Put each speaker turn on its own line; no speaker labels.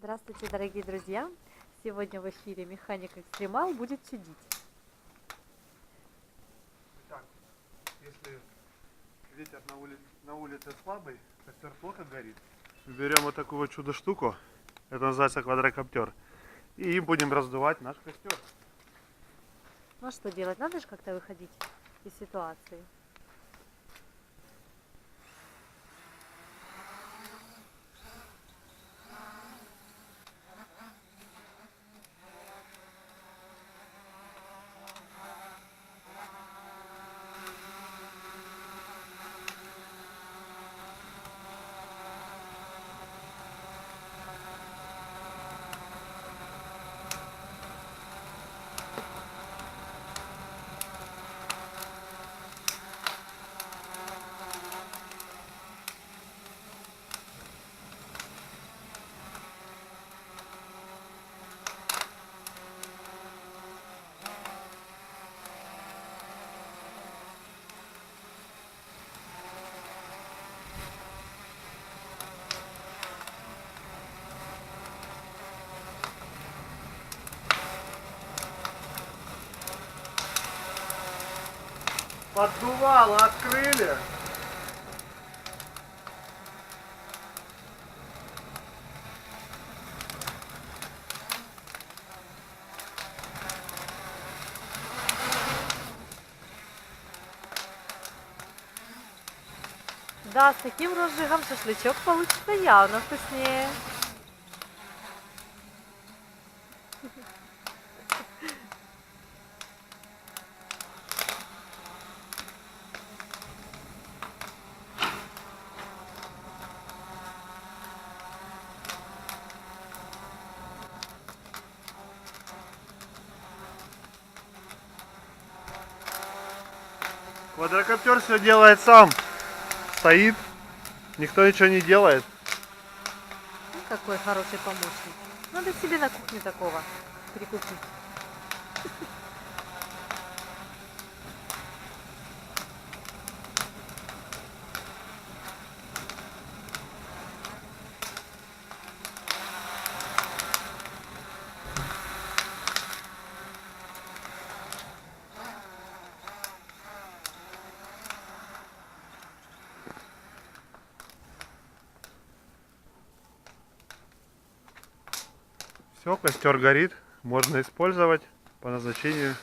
Здравствуйте, дорогие друзья! Сегодня в эфире Механик Экстремал будет чудить.
Итак, если ветер на улице слабый, костер плохо горит, берем вот такую вот чудо-штуку, это называется квадрокоптер, и им будем раздувать наш костер.
Ну а что делать? Надо же как-то выходить из ситуации.
Поддувало открыли.
Да, с таким розжигом шашлычок получится явно вкуснее.
Квадрокоптер все делает сам. Стоит, никто ничего не делает.
Ну, какой хороший помощник. Надо себе на кухню такого прикупить.
Все, костер горит, можно использовать по назначению.